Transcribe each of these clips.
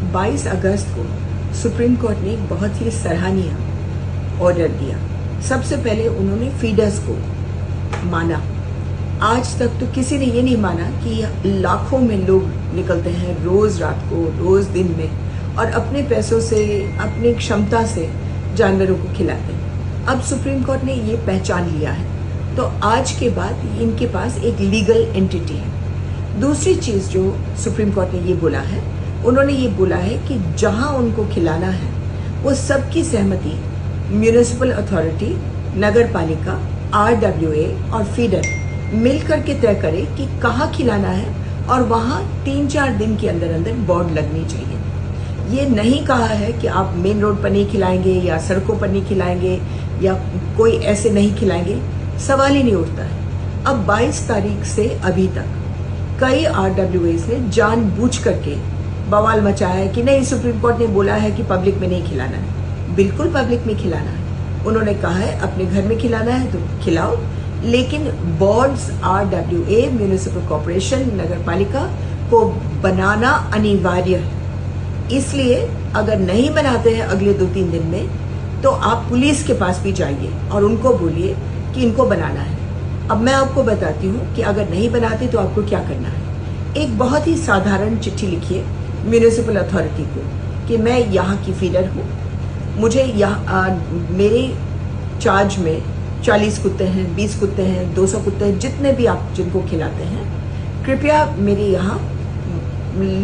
22 अगस्त को supreme court ने एक बहुत ही सराहनीय ऑर्डर दिया। सबसे पहले उन्होंने फीडर्स को माना। आज तक तो किसी ने ये नहीं माना कि लाखों में लोग निकलते हैं रोज रात को, रोज दिन में, और अपने पैसों से, अपनी क्षमता से जानवरों को खिलाते हैं। अब सुप्रीम कोर्ट ने ये पहचान लिया है, तो आज के बाद इनके पास एक लीगल एंटिटी है। दूसरी चीज जो सुप्रीम कोर्ट ने ये बोला है, उन्होंने ये बोला है कि जहां उनको खिलाना है वो सबकी सहमति म्यूनिसिपल अथॉरिटी, नगर पालिका, RWA और फीडर मिलकर के तय करे कि कहाँ खिलाना है, और वहां 3-4 दिन के अंदर अंदर बोर्ड लगनी चाहिए। ये नहीं कहा है कि आप मेन रोड पर नहीं खिलाएंगे या सड़कों पर नहीं खिलाएंगे या कोई ऐसे नहीं खिलाएंगे, सवाल ही नहीं उठता है। अब 22 तारीख से अभी तक कई RWAs ने जानबूझ करके बवाल मचाया है कि नहीं, सुप्रीम कोर्ट ने बोला है कि पब्लिक में नहीं खिलाना है। बिल्कुल पब्लिक में खिलाना है। उन्होंने कहा है अपने घर में खिलाना है तो खिलाओ, लेकिन बोर्ड्स, RWA, म्यूनिसिपल कॉर्पोरेशन, नगर पालिका को बनाना अनिवार्य है। इसलिए अगर नहीं बनाते हैं अगले 2-3 दिन में, तो आप पुलिस के पास भी जाइए और उनको बोलिए कि इनको बनाना है। अब मैं आपको बताती हूँ कि अगर नहीं बनाते तो आपको क्या करना है। एक बहुत ही साधारण चिट्ठी लिखिए म्यूनिसिपल अथॉरिटी को कि मैं यहाँ की फीडर हूँ, मुझे यहाँ मेरे चार्ज में 40 कुत्ते हैं, 20 कुत्ते हैं, 200 कुत्ते हैं, जितने भी आप जिनको खिलाते हैं, कृपया मेरे यहाँ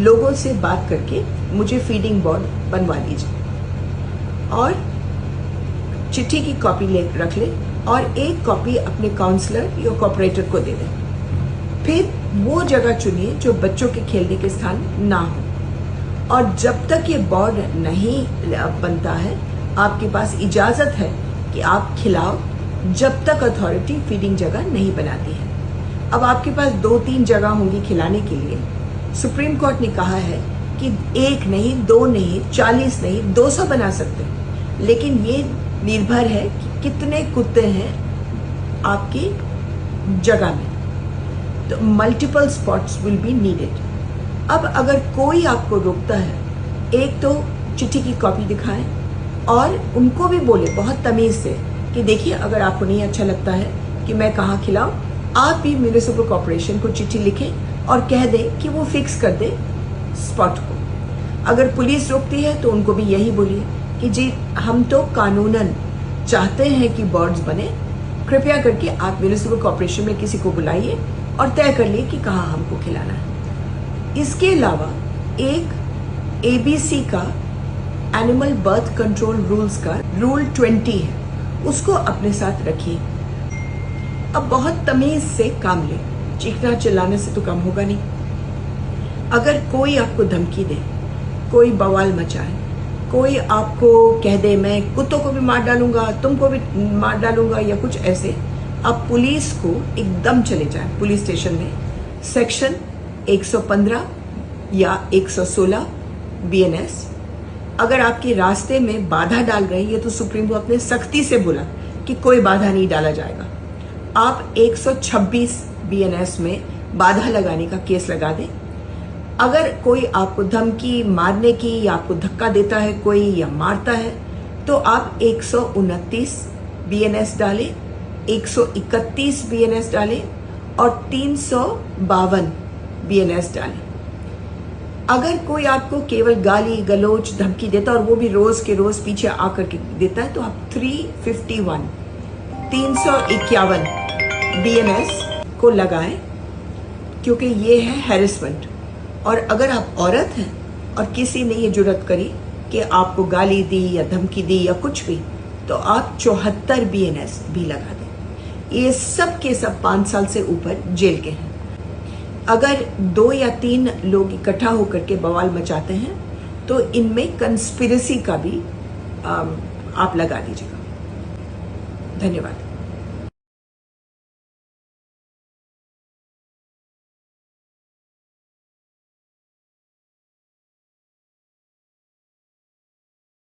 लोगों से बात करके मुझे फीडिंग बोर्ड बनवा दीजिए, और चिट्ठी की कॉपी रख ले और एक कॉपी अपने काउंसलर या कॉर्पोरेटर को दे दें। फिर वो जगह चुनिए जो बच्चों के खेलने के स्थान ना हो, और जब तक ये बोर्ड नहीं बनता है आपके पास इजाजत है कि आप खिलाओ, जब तक अथॉरिटी फीडिंग जगह नहीं बनाती है। अब आपके पास 2-3 जगह होंगी खिलाने के लिए। सुप्रीम कोर्ट ने कहा है कि 1 नहीं, 2 नहीं, 40 नहीं, 200 बना सकते हैं, लेकिन ये निर्भर है कि कितने कुत्ते हैं आपकी जगह में। तो multiple spots will be needed. अब अगर कोई आपको रोकता है, एक तो चिट्ठी की कॉपी दिखाएं और उनको भी बोले बहुत तमीज से कि देखिए, अगर आपको नहीं अच्छा लगता है कि मैं कहाँ खिलाऊं, आप भी म्यूनिसिपल कॉर्पोरेशन को चिट्ठी लिखें और कह दें कि वो फिक्स कर दे स्पॉट को। अगर पुलिस रोकती है तो उनको भी यही बोलिए कि जी, हम तो कानूनन चाहते हैं कि बोर्ड्स बने, कृपया करके आप म्यूनिसिपल कॉर्पोरेशन में किसी को बुलाइए और तय कर लिए कि कहाँ हमको खिलाना है। इसके अलावा एक ABC का एनिमल बर्थ कंट्रोल रूल्स का रूल 20 है, उसको अपने साथ रखिए। अब बहुत तमीज से काम ले, चीखना चिल्लाने से तो काम होगा नहीं। अगर कोई आपको धमकी दे, कोई बवाल मचाए, कोई आपको कह दे मैं कुत्तों को भी मार डालूंगा, तुमको भी मार डालूंगा या कुछ ऐसे, आप पुलिस को एकदम चले जाए पुलिस स्टेशन में। सेक्शन 115 या 116 BNS अगर आपके रास्ते में बाधा डाल रहे हैं, ये तो सुप्रीम कोर्ट ने सख्ती से बोला कि कोई बाधा नहीं डाला जाएगा, आप 126 BNS में बाधा लगाने का केस लगा दें। अगर कोई आपको धमकी मारने की या आपको धक्का देता है कोई या मारता है, तो आप 129 BNS डालें, 131 BNS डालें और 352 BNS डालें। अगर कोई आपको केवल गाली गलोच धमकी देता और वो भी रोज के रोज पीछे आकर के देता है, तो आप 351 BNS को लगाएं, क्योंकि ये है हैरेसमेंट। और अगर आप औरत हैं और किसी ने ये जुर्रत करी कि आपको गाली दी या धमकी दी या कुछ भी, तो आप 74 BNS भी लगा दें। ये सब के सब 5 साल से ऊपर जेल के हैं। अगर 2 या 3 लोग इकट्ठा होकर के बवाल मचाते हैं, तो इनमें कंस्पिरेसी का भी आप लगा दीजिएगा। धन्यवाद।